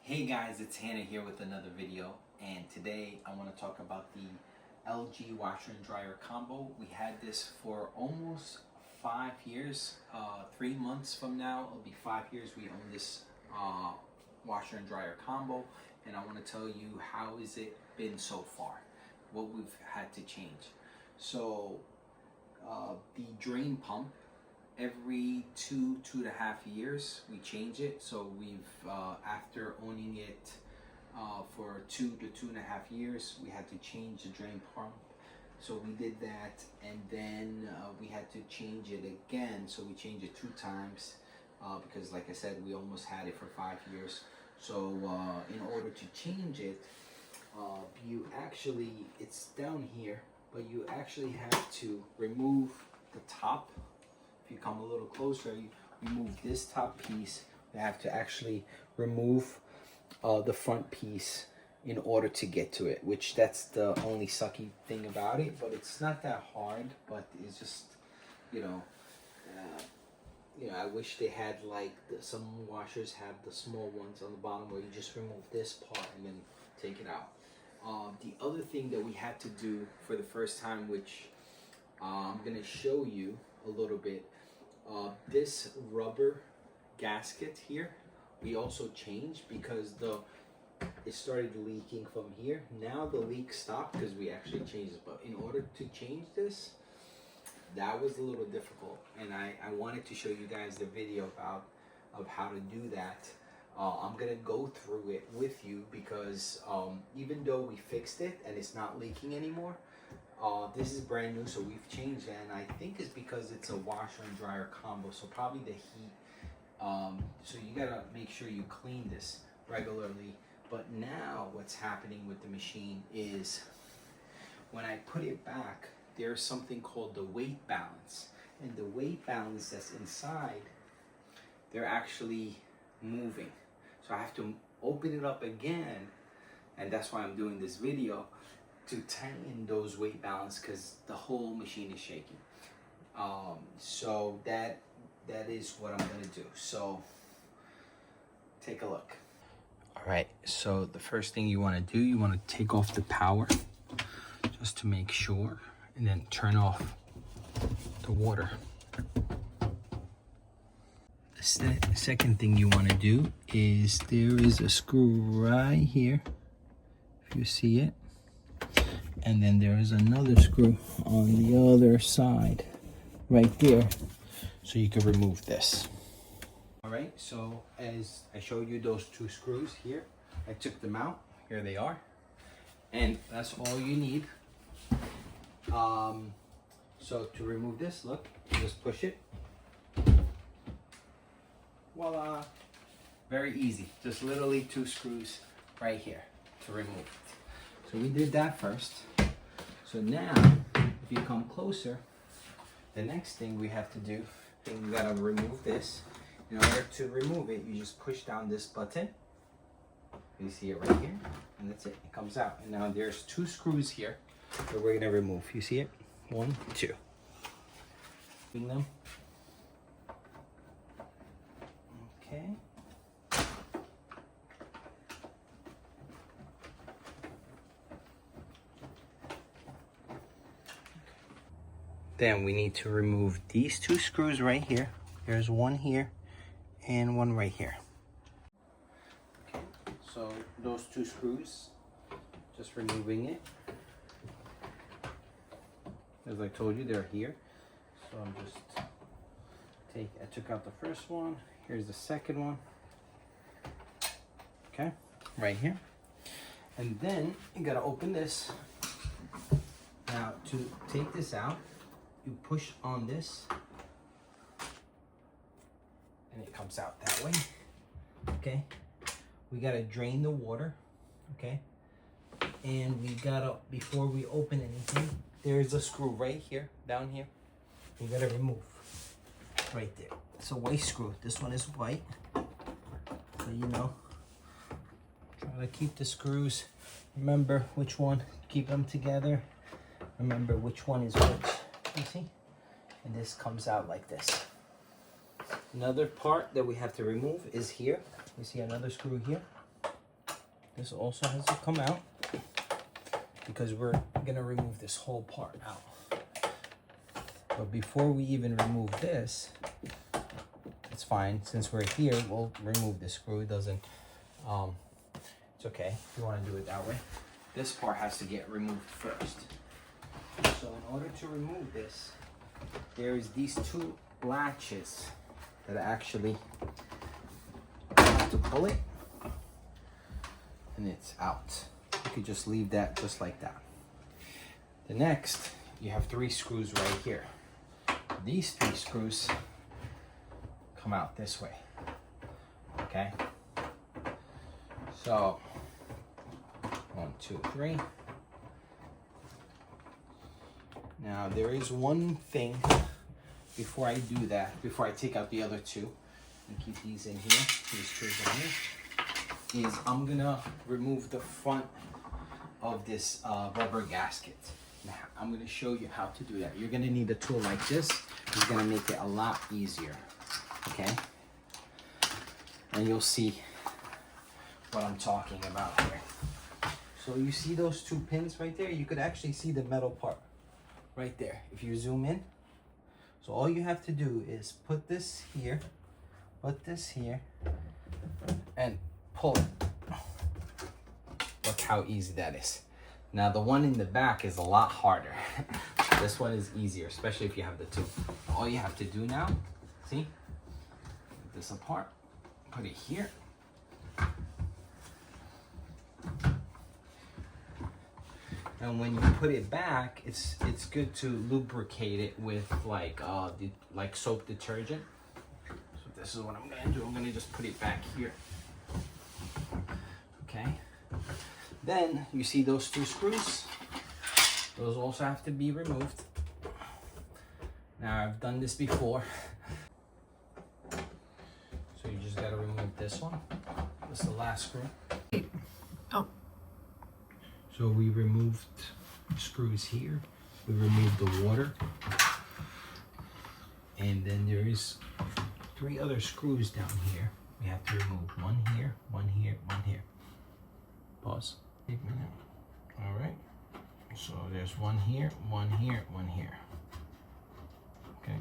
Hey guys, it's Hannah here with another video, and today I want to talk about the LG washer and dryer combo. We had this for almost 5 years. 3 months from now it'll be 5 years we own this washer and dryer combo, and I want to tell you how has it been so far, what we've had to change. So the drain pump, every 2.5 years we change it. So we've after owning it for 2 to 2.5 years, we had to change the drain pump. So we did that, and then we had to change it again. So we changed it 2 times because, like I said, we almost had it for 5 years. So in order to change it, you actually, it's down here, but you actually have to remove the top. If you come a little closer, you remove this top piece. You have to actually remove the front piece in order to get to it, which that's the only sucky thing about it. But it's not that hard, but it's just, I wish they had like some washers have the small ones on the bottom where you just remove this part and then take it out. The other thing that we had to do for the first time, which I'm gonna show you a little bit, this rubber gasket here, we also changed because it started leaking from here. Now the leak stopped because we actually changed it, but in order to change this, that was a little difficult, and I wanted to show you guys the video of how to do that. I'm gonna go through it with you because even though we fixed it and it's not leaking anymore, this is brand new, so we've changed it, and I think it's because it's a washer and dryer combo, so probably the heat. So you gotta make sure you clean this regularly. But now what's happening with the machine is when I put it back, there's something called the weight balance, and the weight balance that's inside, they're actually moving. So I have to open it up again, and that's why I'm doing this video, to tighten those weight balance because the whole machine is shaking. So that is what I'm gonna do. So take a look. All right, so the first thing you want to do, you want to take off the power just to make sure, and then turn off the water. The second thing you want to do is, there is a screw right here, if you see it, and then there is another screw on the other side right there, so you can remove this. All right, so as I showed you those 2 screws here, I took them out. Here they are, and that's all you need. So to remove this, look, just push it. Voila, very easy. Just literally 2 screws right here to remove it. So we did that first. So now, if you come closer, the next thing we have to do, we gotta remove this. In order to remove it, you just push down this button. You see it right here, and that's it. It comes out. And now there's 2 screws here that we're gonna remove. You see it? 1, 2. Bring them. Okay. Then we need to remove these 2 screws right here. There's one here and one right here. Okay, so those 2 screws, just removing it. As I told you, they're here. So I'm just I took out the first one. Here's the second one. Okay, right here. And then you gotta open this. Now to take this out, you push on this, and it comes out that way. Okay, we gotta drain the water. Okay, and we gotta, before we open anything, there's a screw right here, down here. We gotta remove right there. It's a white screw. This one is white, so try to keep the screws. Remember which one. Keep them together. Remember which one is which. You see? And this comes out like this. Another part that we have to remove is here. You see another screw here. this also has to come out because we're gonna remove this whole part out. But before we even remove this, it's fine. Since we're here, we'll remove the screw. It doesn't, it's okay if you want to do it that way. This part has to get removed first. So in order to remove this, there's these two latches that actually have to pull it, and it's out. You could just leave that just like that. The next, you have 3 screws right here. These 3 screws come out this way, okay? So 1, 2, 3. Now there is one thing before I do that, before I take out the other 2 and keep these in here, these screws in here, is I'm gonna remove the front of this rubber gasket. Now I'm gonna show you how to do that. You're gonna need a tool like this. It's gonna make it a lot easier, okay? And you'll see what I'm talking about here. So you see those 2 pins right there? You could actually see the metal part right there if you zoom in. So all you have to do is put this here, and pull it. Look how easy that is. Now the one in the back is a lot harder. This one is easier, especially if you have the 2. All you have to do now, see, take this apart, put it here. And when you put it back, it's good to lubricate it with like soap detergent. So this is what I'm gonna do. I'm gonna just put it back here. Okay. Then you see those 2 screws. Those also have to be removed. Now I've done this before. So you just gotta remove this one. This is the last screw. Oh. So we removed screws here. We removed the water. And then there is 3 other screws down here. We have to remove one here, one here, one here. Pause. Take a minute. All right. So there's one here, one here, one here. Okay.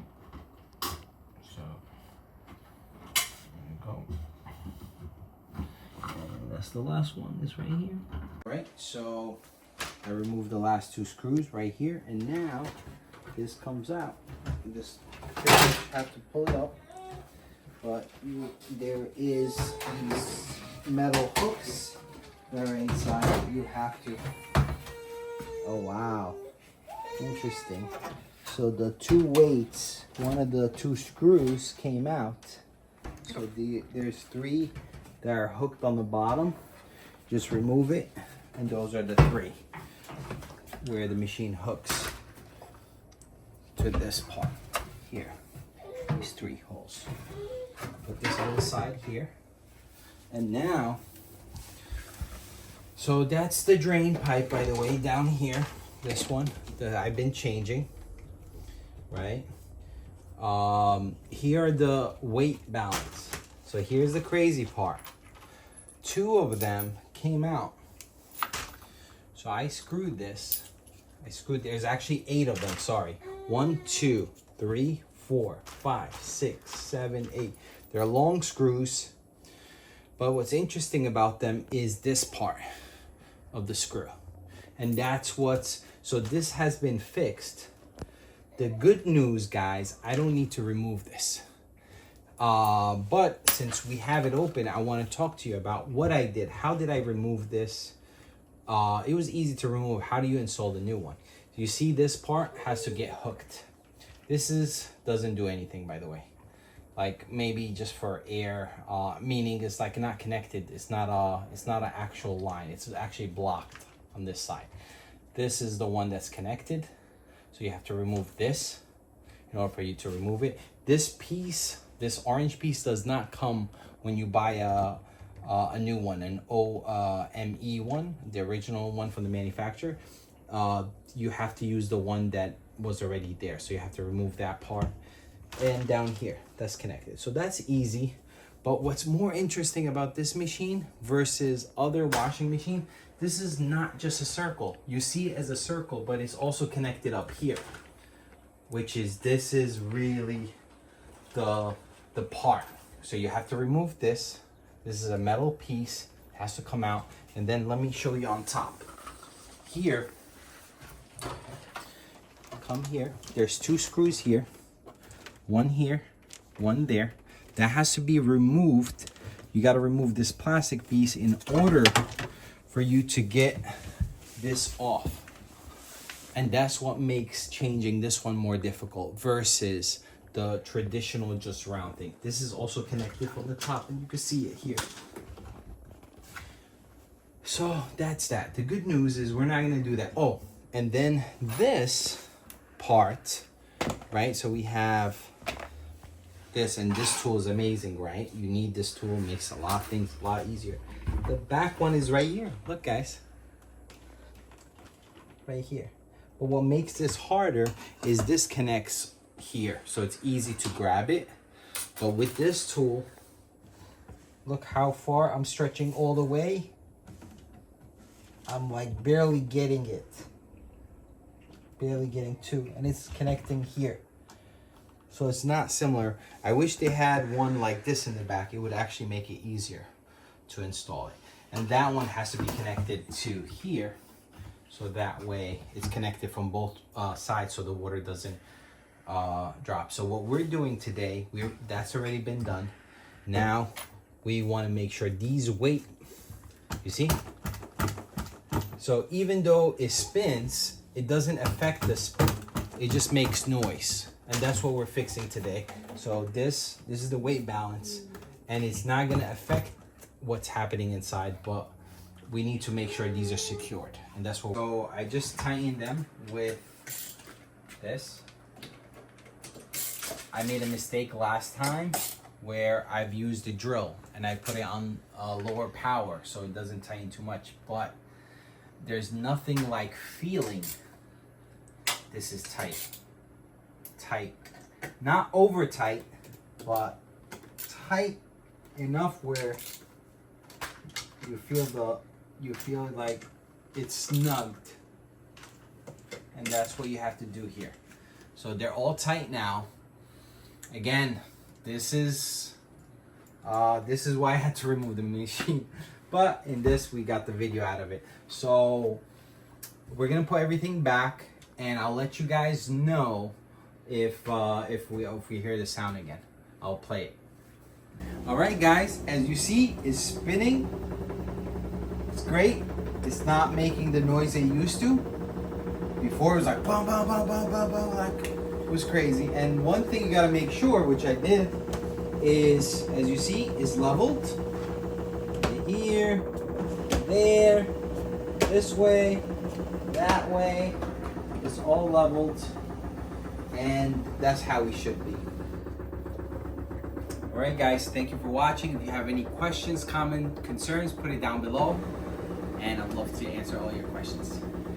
So there you go. And that's the last one, is right here. Right, so I removed the last 2 screws right here, and now this comes out. You just have to pull it up, but there is these metal hooks that are inside. You have to. Oh wow, interesting. So the 2 weights, one of the 2 screws came out. So there's 3 that are hooked on the bottom. Just remove it, and those are the 3 where the machine hooks to this part here. These 3 holes. Put this on the side here. And now, so that's the drain pipe, by the way, down here. This one that I've been changing, right? Here are the weight balance. So here's the crazy part. 2 of them came out. So I screwed this. There's actually 8 of them, sorry. 1, 2, 3, 4, 5, 6, 7, 8. They're long screws. But what's interesting about them is this part of the screw. And that's so this has been fixed. The good news, guys, I don't need to remove this. But since we have it open, I want to talk to you about what I did. How did I remove this? It was easy to remove. How do you install the new one? You see this part has to get hooked. This doesn't do anything, by the way. Like maybe just for air, meaning it's like not connected. It's not an actual line. It's actually blocked on this side. This is the one that's connected. So you have to remove this in order for you to remove it. This piece, this orange piece, does not come when you buy a new one, an OME one, the original one from the manufacturer. You have to use the one that was already there. So you have to remove that part. And down here, that's connected. So that's easy. But what's more interesting about this machine versus other washing machine, this is not just a circle. You see it as a circle, but it's also connected up here, which is, this is really the part. So you have to remove this. This is a metal piece, it has to come out. And then let me show you on top. Here, come here, there's 2 screws here, one here, one there. That has to be removed. You got to remove this plastic piece in order for you to get this off. And that's what makes changing this one more difficult versus the traditional just round thing. This is also connected from the top, and you can see it here. So that's that. The good news is we're not gonna do that. Oh, and then this part, right? So we have this, and this tool is amazing, right? You need this tool, makes a lot of things a lot easier. The back one is right here. Look, guys. Right here. But what makes this harder is this connects here, so it's easy to grab it. But with this tool, look how far I'm stretching all the way. I'm like barely getting it. Barely getting to, and it's connecting here. So it's not similar. I wish they had one like this in the back. It would actually make it easier to install it. And that one has to be connected to here. So that way it's connected from both sides so the water doesn't drop. So what we're doing today, that's already been done. Now we want to make sure these weight, you see? So even though it spins, it doesn't affect the spin. It just makes noise. And that's what we're fixing today. So this is the weight balance, and it's not gonna affect what's happening inside, but we need to make sure these are secured. And that's what. So I just tightened them with this. I made a mistake last time where I've used a drill and I put it on lower power so it doesn't tighten too much, but there's nothing like feeling this is tight. Tight. Not over tight, but tight enough where you feel like it's snugged. And that's what you have to do here. So they're all tight now. Again, this is why I had to remove the machine. But in this, we got the video out of it. So we're gonna put everything back, and I'll let you guys know if we hear the sound again. I'll play it. All right, guys, as you see, it's spinning. It's great. It's not making the noise it used to. Before it was like bum bum bum bum bum bum, like it was crazy. And one thing you gotta make sure, which I did, is as you see, is leveled. Here, there, this way, that way. It's all leveled, and that's how we should be. All right, guys, thank you for watching. If you have any questions, comments, concerns, put it down below, and I'd love to answer all your questions.